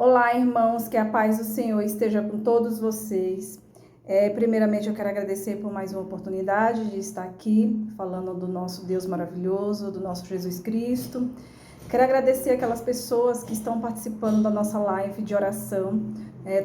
Olá, irmãos, que a paz do Senhor esteja com todos vocês. Primeiramente, eu quero agradecer por mais uma oportunidade de estar aqui, falando do nosso Deus maravilhoso, do nosso Jesus Cristo. Quero agradecer aquelas pessoas que estão participando da nossa live de oração,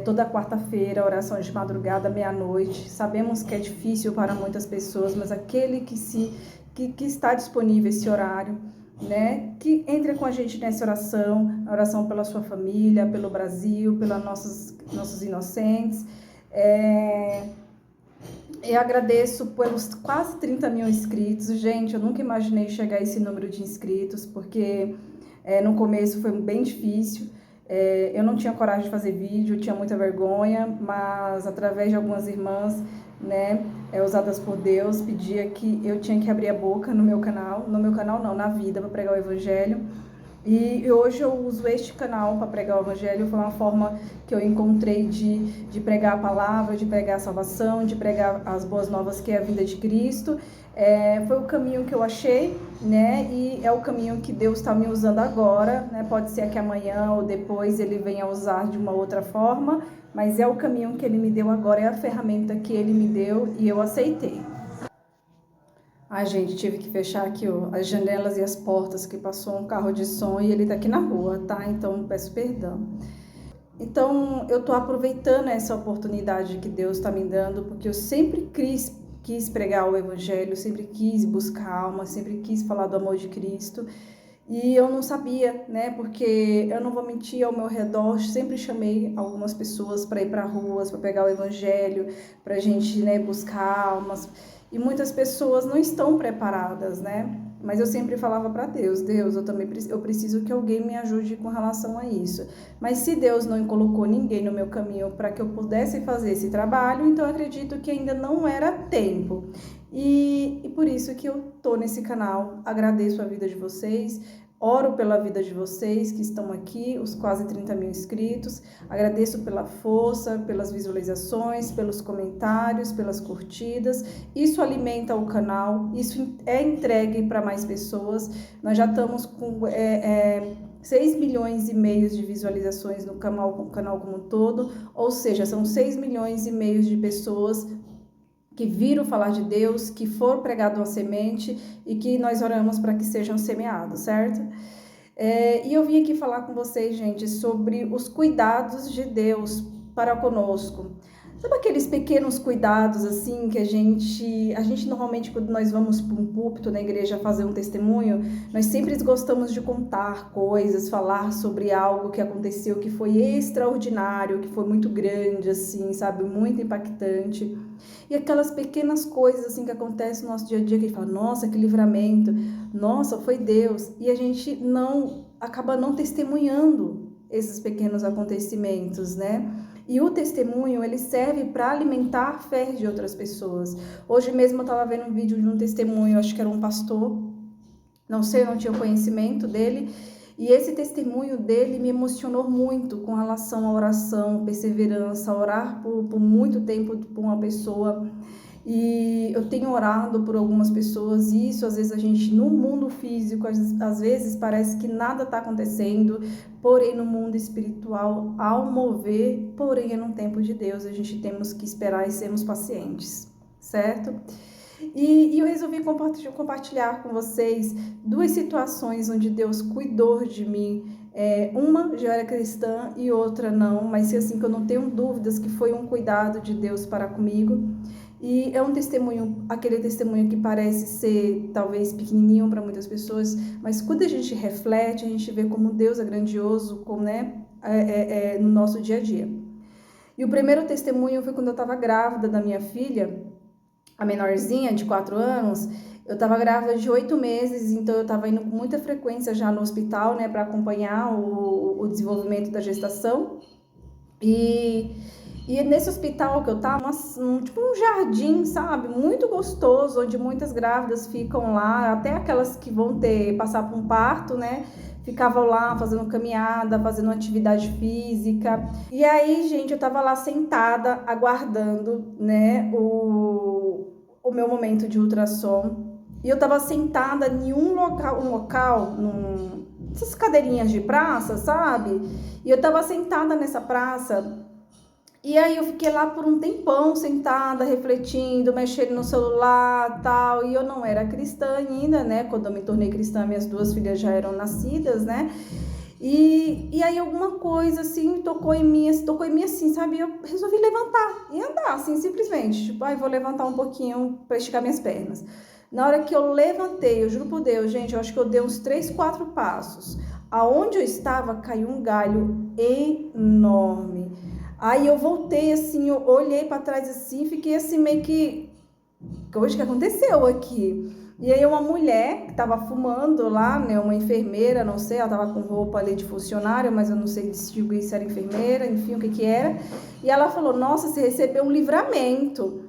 toda quarta-feira, orações de madrugada, meia-noite. Sabemos que é difícil para muitas pessoas, mas aquele que está disponível esse horário, né, que entre com a gente nessa oração, a oração pela sua família, pelo Brasil, pelos nossos inocentes. Eu agradeço pelos quase 30 mil inscritos. Gente, eu nunca imaginei chegar a esse número de inscritos, porque no começo foi bem difícil. Eu não tinha coragem de fazer vídeo, tinha muita vergonha, mas através de algumas irmãs, né, usadas por Deus, pedia que eu tinha que abrir a boca no meu canal não, na vida, para pregar o evangelho. E hoje eu uso este canal para pregar o evangelho. Foi uma forma que eu encontrei de pregar a palavra, de pregar a salvação, de pregar as boas novas, que é a vida de Cristo. Foi o caminho que eu achei, né? E é o caminho que Deus está me usando agora, né? Pode ser que amanhã ou depois ele venha usar de uma outra forma, mas é o caminho que ele me deu agora, é a ferramenta que ele me deu e eu aceitei. Ai, gente, tive que fechar aqui, ó, as janelas e as portas, que passou um carro de som e ele tá aqui na rua, tá? Então, peço perdão. Então, eu tô aproveitando essa oportunidade que Deus tá me dando, porque eu sempre quis pregar o evangelho, sempre quis buscar alma, sempre quis falar do amor de Cristo. E eu não sabia, né? Porque eu não vou mentir, ao meu redor sempre chamei algumas pessoas para ir para ruas, para pegar o evangelho, para a gente, né, buscar almas. E muitas pessoas não estão preparadas, né? Mas eu sempre falava para Deus, eu preciso que alguém me ajude com relação a isso. Mas se Deus não colocou ninguém no meu caminho para que eu pudesse fazer esse trabalho, então eu acredito que ainda não era tempo. E por isso que eu tô nesse canal. Agradeço a vida de vocês, oro pela vida de vocês que estão aqui, os quase 30 mil inscritos. Agradeço pela força, pelas visualizações, pelos comentários, pelas curtidas. Isso alimenta o canal, isso é entregue para mais pessoas. Nós já estamos com 6 milhões e meio de visualizações no canal como um todo, ou seja, são 6 milhões e meio de pessoas que viram falar de Deus, que for pregado uma semente e que nós oramos para que sejam semeados, certo? E eu vim aqui falar com vocês, gente, sobre os cuidados de Deus para conosco. Sabe aqueles pequenos cuidados, assim, que a gente normalmente, quando nós vamos para um púlpito na igreja fazer um testemunho, nós sempre gostamos de contar coisas, falar sobre algo que aconteceu, que foi extraordinário, que foi muito grande, assim, sabe, muito impactante. E aquelas pequenas coisas, assim, que acontecem no nosso dia a dia, que a gente fala, nossa, que livramento, nossa, foi Deus. E a gente acaba não testemunhando esses pequenos acontecimentos, né? E o testemunho, ele serve para alimentar a fé de outras pessoas. Hoje mesmo eu estava vendo um vídeo de um testemunho, acho que era um pastor, não sei, eu não tinha conhecimento dele, e esse testemunho dele me emocionou muito com relação à oração, perseverança, orar por muito tempo por uma pessoa. E eu tenho orado por algumas pessoas, e isso às vezes a gente, no mundo físico, às vezes parece que nada está acontecendo, porém no mundo espiritual, ao mover, porém é no tempo de Deus, a gente temos que esperar e sermos pacientes, certo? E eu resolvi compartilhar com vocês duas situações onde Deus cuidou de mim. Uma já era cristã e outra não, mas assim que eu não tenho dúvidas que foi um cuidado de Deus para comigo. E é um testemunho, aquele testemunho que parece ser talvez pequenininho para muitas pessoas, mas quando a gente reflete, a gente vê como Deus é grandioso, como, né, no nosso dia a dia. E o primeiro testemunho foi quando eu estava grávida da minha filha, a menorzinha, de 4 anos. Eu estava grávida de 8 meses, então eu estava indo com muita frequência já no hospital, né, para acompanhar o desenvolvimento da gestação. E nesse hospital que eu tava, tipo um jardim, sabe? Muito gostoso, onde muitas grávidas ficam lá, até aquelas que vão passar por um parto, né? Ficavam lá fazendo caminhada, fazendo atividade física. E aí, gente, eu tava lá sentada, aguardando, né, o meu momento de ultrassom. E eu tava sentada em um local, essas cadeirinhas de praça, sabe? E eu tava sentada nessa praça, e aí eu fiquei lá por um tempão, sentada, refletindo, mexendo no celular, tal, e eu não era cristã ainda, né? Quando eu me tornei cristã, minhas 2 filhas já eram nascidas, né? E aí alguma coisa, assim, tocou em mim assim, sabe? Eu resolvi levantar e andar, assim, simplesmente. Tipo, vou levantar um pouquinho para esticar minhas pernas. Na hora que eu levantei, eu juro por Deus, gente, eu acho que eu dei uns 3, 4 passos. Aonde eu estava, caiu um galho enorme. Aí eu voltei, assim, eu olhei para trás, assim, fiquei assim, meio que... Hoje que aconteceu aqui? E aí uma mulher que estava fumando lá, né, uma enfermeira, não sei, ela estava com roupa ali de funcionário, mas eu não sei distinguir se era enfermeira, enfim, o que que era. E ela falou, nossa, você recebeu um livramento.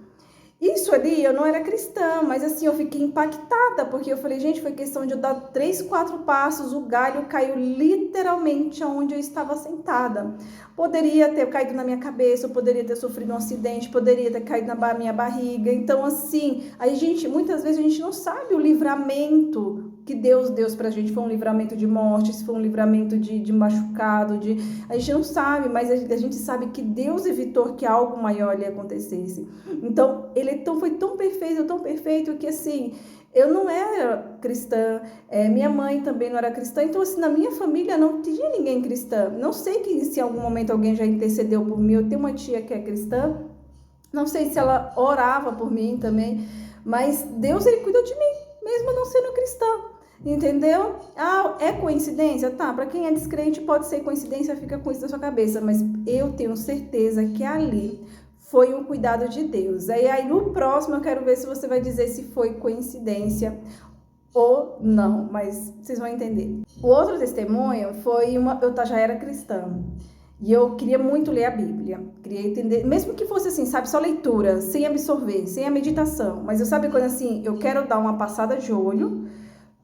Isso ali, eu não era cristã, mas assim, eu fiquei impactada, porque eu falei, gente, foi questão de eu dar 3, 4 passos, o galho caiu literalmente onde eu estava sentada. Poderia ter caído na minha cabeça, eu poderia ter sofrido um acidente, poderia ter caído na minha barriga. Então, assim, aí, gente, muitas vezes a gente não sabe o livramento que Deus deu pra gente. Foi um livramento de morte, se foi um livramento de machucado, a gente não sabe, mas a gente sabe que Deus evitou que algo maior lhe acontecesse. Então, ele foi tão perfeito que, assim, eu não era cristã, minha mãe também não era cristã, então, assim, na minha família não tinha ninguém cristã. Não sei se em algum momento alguém já intercedeu por mim. Eu tenho uma tia que é cristã, não sei se ela orava por mim também, mas Deus, ele cuida de mim, mesmo não sendo cristã. Entendeu? É coincidência? Tá, para quem é descrente pode ser coincidência, fica com isso na sua cabeça, mas eu tenho certeza que ali foi um cuidado de Deus. Aí no próximo eu quero ver se você vai dizer se foi coincidência ou não, mas vocês vão entender. O outro testemunho foi eu já era cristã. E eu queria muito ler a Bíblia, queria entender, mesmo que fosse assim, sabe, só leitura, sem absorver, sem a meditação. Mas eu sabe quando assim, eu quero dar uma passada de olho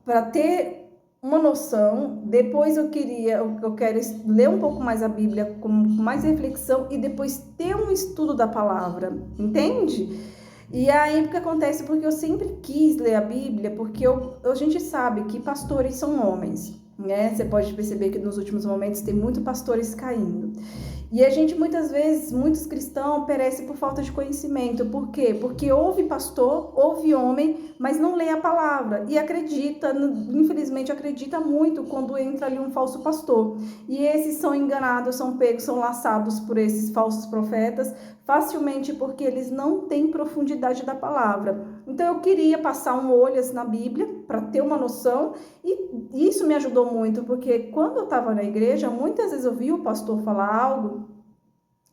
para ter uma noção. Depois eu quero ler um pouco mais a Bíblia com mais reflexão e depois ter um estudo da palavra, entende? E aí o que acontece? Porque eu sempre quis ler a Bíblia, porque a gente sabe que pastores são homens, né? Você pode perceber que nos últimos momentos tem muitos pastores caindo. E a gente, muitas vezes, muitos cristãos perecem por falta de conhecimento. Por quê? Porque ouve pastor, ouve homem, mas não lê a palavra. E acredita, infelizmente acredita muito quando entra ali um falso pastor. E esses são enganados, são pegos, são laçados por esses falsos profetas, facilmente porque eles não têm profundidade da palavra. Então eu queria passar um olho assim, na Bíblia, para ter uma noção, e isso me ajudou muito, porque quando eu estava na igreja, muitas vezes eu via o pastor falar algo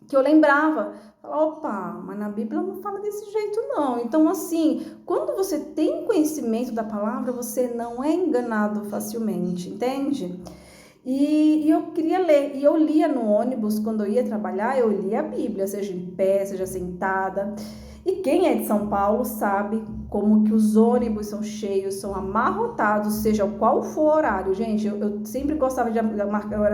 que eu lembrava, opa, mas na Bíblia não fala desse jeito não. Então assim, quando você tem conhecimento da palavra, você não é enganado facilmente, entende? E eu queria ler, e eu lia no ônibus, quando eu ia trabalhar, eu lia a Bíblia, seja em pé, seja sentada. E quem é de São Paulo sabe como que os ônibus são cheios, são amarrotados, seja qual for o horário. Gente, eu sempre gostava de marcar, eu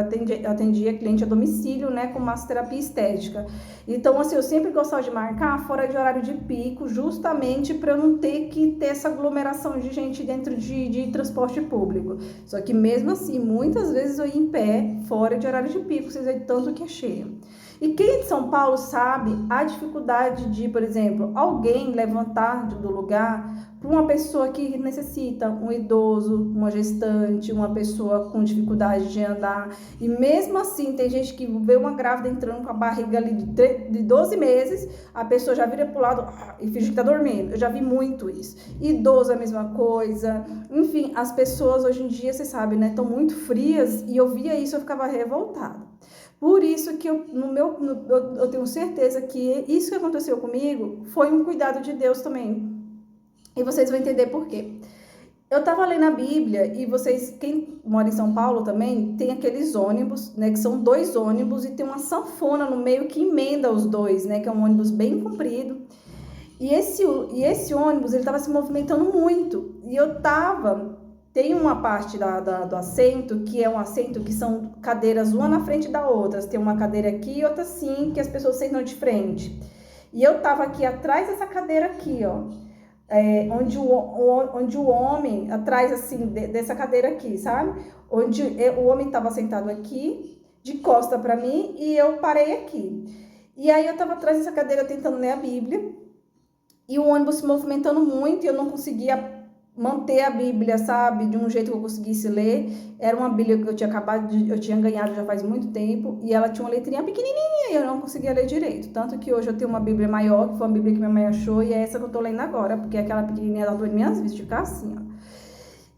atendia cliente a domicílio, né, com massoterapia estética. Então, assim, eu sempre gostava de marcar fora de horário de pico, justamente para eu não ter que ter essa aglomeração de gente dentro de transporte público. Só que mesmo assim, muitas vezes eu ia em pé, fora de horário de pico, vocês veem tanto que é cheio. E quem é de São Paulo sabe a dificuldade de, por exemplo, alguém levantar do lugar para uma pessoa que necessita, um idoso, uma gestante, uma pessoa com dificuldade de andar. E mesmo assim, tem gente que vê uma grávida entrando com a barriga ali de 12 meses, a pessoa já vira pro lado e finge que tá dormindo. Eu já vi muito isso. Idoso é a mesma coisa. Enfim, as pessoas hoje em dia, você sabe, né, estão muito frias, e eu via isso, eu ficava revoltada. Por isso que eu tenho certeza que isso que aconteceu comigo foi um cuidado de Deus também. E vocês vão entender por quê. Eu estava lendo a Bíblia, e vocês, quem mora em São Paulo também, tem aqueles ônibus, né, que são 2 ônibus, e tem uma sanfona no meio que emenda os dois, né, que é um ônibus bem comprido. E esse ônibus, ele estava se movimentando muito, e tem uma parte do assento, que é um assento que são cadeiras uma na frente da outra. Tem uma cadeira aqui e outra assim, que as pessoas sentam de frente. E eu tava aqui atrás dessa cadeira aqui, ó. Onde o homem, atrás assim, dessa cadeira aqui, sabe? onde o homem estava sentado aqui, de costa para mim, e eu parei aqui. E aí eu estava atrás dessa cadeira tentando ler a Bíblia, e o ônibus se movimentando muito, e eu não conseguia manter a Bíblia, sabe, de um jeito que eu conseguisse ler. Era uma Bíblia que eu tinha ganhado já faz muito tempo, e ela tinha uma letrinha pequenininha, e eu não conseguia ler direito. Tanto que hoje eu tenho uma Bíblia maior, que foi uma Bíblia que minha mãe achou, e é essa que eu tô lendo agora, porque aquela pequenininha ela doeu minhas vistas, de ficar assim, ó.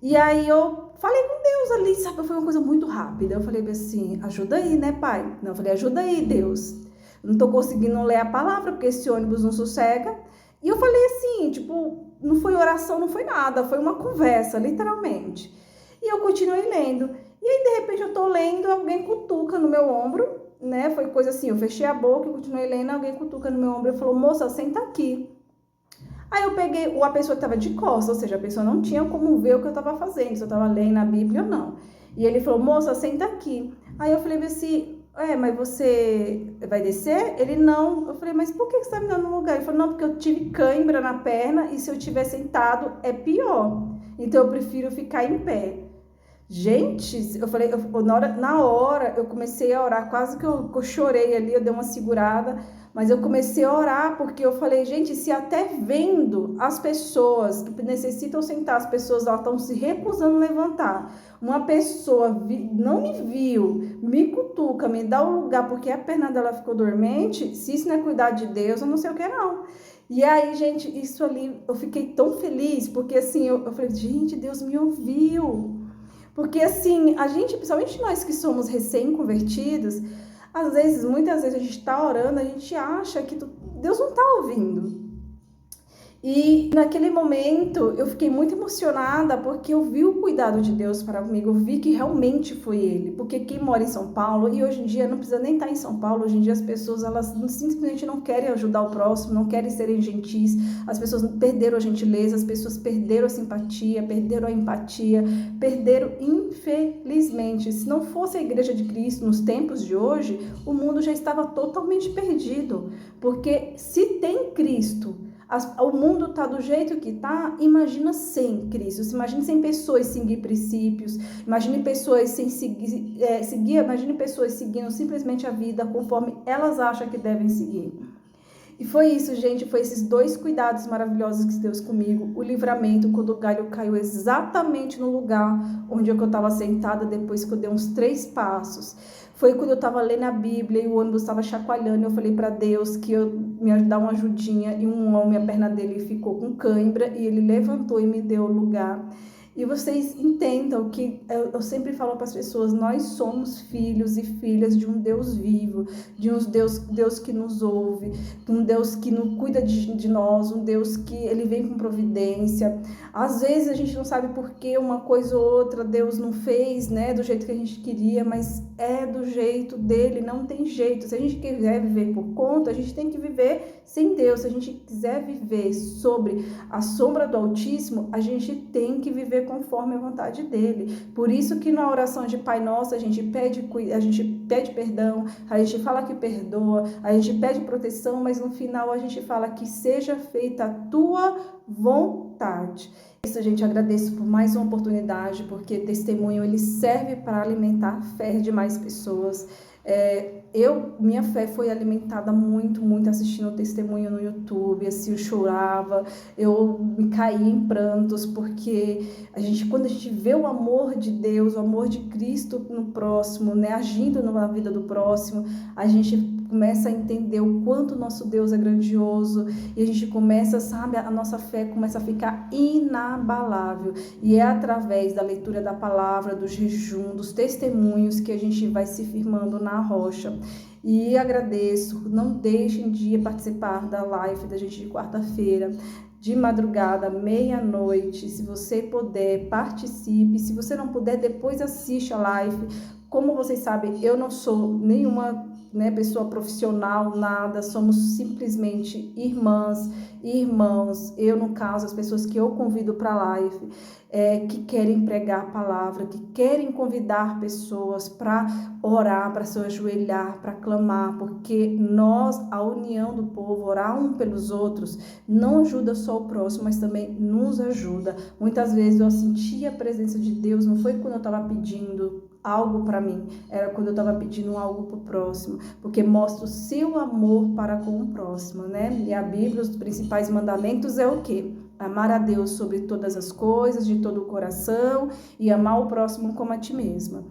E aí eu falei com Deus ali, sabe, foi uma coisa muito rápida. Eu falei assim, ajuda aí, né, pai? Não, eu falei, ajuda aí, Deus. Não tô conseguindo ler a palavra, porque esse ônibus não sossega. E eu falei assim, tipo, não foi oração, não foi nada, foi uma conversa, literalmente. E eu continuei lendo. E aí, de repente, eu tô lendo, alguém cutuca no meu ombro, né? Foi coisa assim, eu fechei a boca e continuei lendo, alguém cutuca no meu ombro e falou, moça, senta aqui. Aí eu peguei, a pessoa estava de costas, ou seja, a pessoa não tinha como ver o que eu estava fazendo, se eu estava lendo a Bíblia ou não. E ele falou, moça, senta aqui. Aí eu falei assim, mas você vai descer? Ele, não. Eu falei, mas por que você está me dando um lugar? Ele falou, não, porque eu tive cãibra na perna e se eu estiver sentado é pior. Então eu prefiro ficar em pé. Gente, eu falei, na hora eu comecei a orar, quase que eu chorei ali, eu dei uma segurada, mas eu comecei a orar porque eu falei, gente, se até vendo as pessoas que necessitam sentar, as pessoas elas estão se recusando a levantar, uma pessoa não me viu, me cutuca, me dá o lugar porque a perna dela ficou dormente, se isso não é cuidar de Deus, eu não sei o que não. E aí, gente, isso ali, eu fiquei tão feliz, porque assim, eu falei, gente, Deus me ouviu. Porque assim, a gente, principalmente nós que somos recém-convertidos, às vezes, muitas vezes a gente está orando, a gente acha que Deus não está ouvindo. E naquele momento eu fiquei muito emocionada porque eu vi o cuidado de Deus para comigo, eu vi que realmente foi Ele. Porque quem mora em São Paulo, e hoje em dia não precisa nem estar em São Paulo, hoje em dia as pessoas elas simplesmente não querem ajudar o próximo, não querem serem gentis, as pessoas perderam a gentileza, as pessoas perderam a simpatia, perderam a empatia, perderam, infelizmente. Se não fosse a Igreja de Cristo nos tempos de hoje, o mundo já estava totalmente perdido. Porque se tem Cristo, o mundo está do jeito que está, imagina sem Cristo, imagine sem pessoas seguir princípios, imagine pessoas sem imagine pessoas seguindo simplesmente a vida conforme elas acham que devem seguir. E foi isso, gente, foi esses dois cuidados maravilhosos que Deus comigo, o livramento, quando o galho caiu exatamente no lugar onde eu estava sentada, depois que eu dei uns 3 passos. Foi quando eu estava lendo a Bíblia e o ônibus estava chacoalhando, eu falei para Deus que eu me dar uma ajudinha, e um homem, a perna dele ficou com cãibra, e ele levantou e me deu o lugar. E vocês entendam que eu sempre falo para as pessoas, nós somos filhos e filhas de um Deus vivo, de um Deus que nos ouve, de um Deus que não cuida de nós, um Deus que ele vem com providência. Às vezes a gente não sabe por que uma coisa ou outra Deus não fez, né, do jeito que a gente queria, mas é do jeito dele, não tem jeito. Se a gente quiser viver por conta, a gente tem que viver sem Deus. Se a gente quiser viver sobre a sombra do Altíssimo, a gente tem que viver conforme a vontade dele. Por isso que na oração de Pai Nosso a gente pede perdão, a gente fala que perdoa, a gente pede proteção, mas no final a gente fala que seja feita a tua vontade. Isso, gente, agradeço por mais uma oportunidade, porque testemunho ele serve para alimentar a fé de mais pessoas. Minha fé foi alimentada muito assistindo o testemunho no YouTube, assim, eu chorava, eu me caía em prantos, porque quando a gente vê o amor de Deus, o amor de Cristo no próximo, né, agindo na vida do próximo, a gente começa a entender o quanto o nosso Deus é grandioso, e a gente começa, sabe, a nossa fé começa a ficar inabalável, e é através da leitura da palavra, do jejum, dos testemunhos que a gente vai se firmando na rocha. E agradeço, não deixem de participar da live da gente de quarta-feira, de madrugada, meia-noite. Se você puder, participe. Se você não puder, depois assiste a live. Como vocês sabem, eu não sou nenhuma né, pessoa profissional, nada, somos simplesmente irmãs e irmãos. Eu, no caso, as pessoas que eu convido para a live, que querem pregar a palavra, que querem convidar pessoas para orar, para se ajoelhar, para clamar, porque nós, a união do povo, orar um pelos outros, não ajuda só o próximo, mas também nos ajuda. Muitas vezes eu senti a presença de Deus, não foi quando eu estava pedindo algo para mim, era quando eu estava pedindo algo para o próximo, porque mostra o seu amor para com o próximo, né? E a Bíblia, os principais mandamentos é o quê? Amar a Deus sobre todas as coisas, de todo o coração, e amar o próximo como a ti mesma.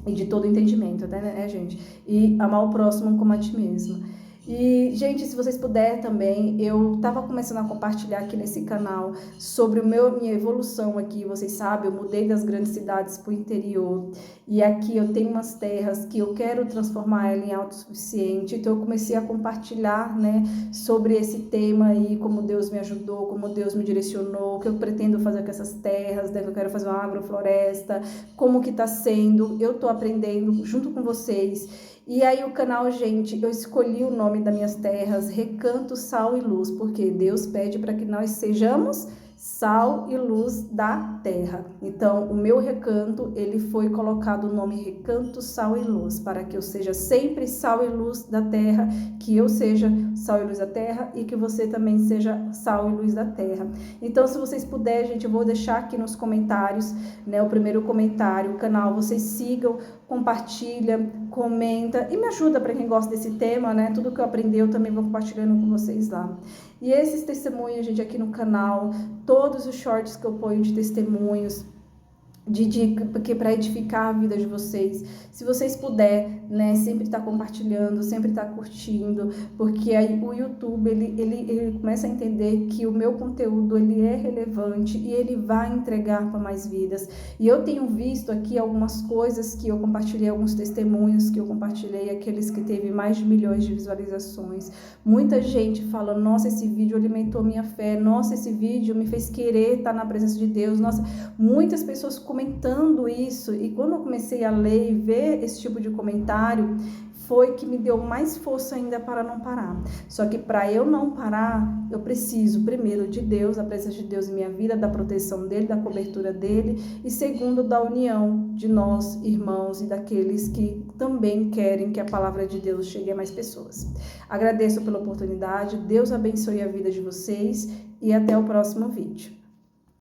E de todo entendimento, né, gente? E amar o próximo como a ti mesma. E, gente, se vocês puderem também, eu tava começando a compartilhar aqui nesse canal sobre minha evolução aqui. Vocês sabem, eu mudei das grandes cidades para o interior. E aqui eu tenho umas terras que eu quero transformar ela em autossuficiente. Então eu comecei a compartilhar, né, sobre esse tema aí, como Deus me ajudou, como Deus me direcionou, o que eu pretendo fazer com essas terras, né, que eu quero fazer uma agrofloresta, como que tá sendo. Eu tô aprendendo junto com vocês. E aí o canal, gente, eu escolhi o nome das minhas terras, Recanto, Sal e Luz, porque Deus pede para que nós sejamos sal e luz da terra. Então, o meu recanto, ele foi colocado o nome Recanto, Sal e Luz, para que eu seja sempre sal e luz da terra, que eu seja sal e luz da terra e que você também seja sal e luz da terra. Então, se vocês puderem, gente, eu vou deixar aqui nos comentários, né, o primeiro comentário, o canal, vocês sigam, compartilha, comenta e me ajuda para quem gosta desse tema, né? Tudo que eu aprendi eu também vou compartilhando com vocês lá. E esses testemunhos, gente, aqui no canal, todos os shorts que eu ponho de testemunhos, de dica, porque para edificar a vida de vocês, se vocês puderem, né, sempre tá compartilhando, sempre tá curtindo, porque aí o YouTube, ele começa a entender que o meu conteúdo, ele é relevante e ele vai entregar para mais vidas. E eu tenho visto aqui algumas coisas que eu compartilhei, alguns testemunhos que eu compartilhei, aqueles que teve mais de milhões de visualizações. Muita gente fala, nossa, esse vídeo alimentou minha fé, nossa, esse vídeo me fez querer estar na presença de Deus, nossa, muitas pessoas comentando isso, e quando eu comecei a ler e ver esse tipo de comentário, foi que me deu mais força ainda para não parar. Só que para eu não parar, eu preciso, primeiro, de Deus, a presença de Deus em minha vida, da proteção dele, da cobertura dele, e segundo, da união de nós, irmãos, e daqueles que também querem que a palavra de Deus chegue a mais pessoas. Agradeço pela oportunidade, Deus abençoe a vida de vocês e até o próximo vídeo.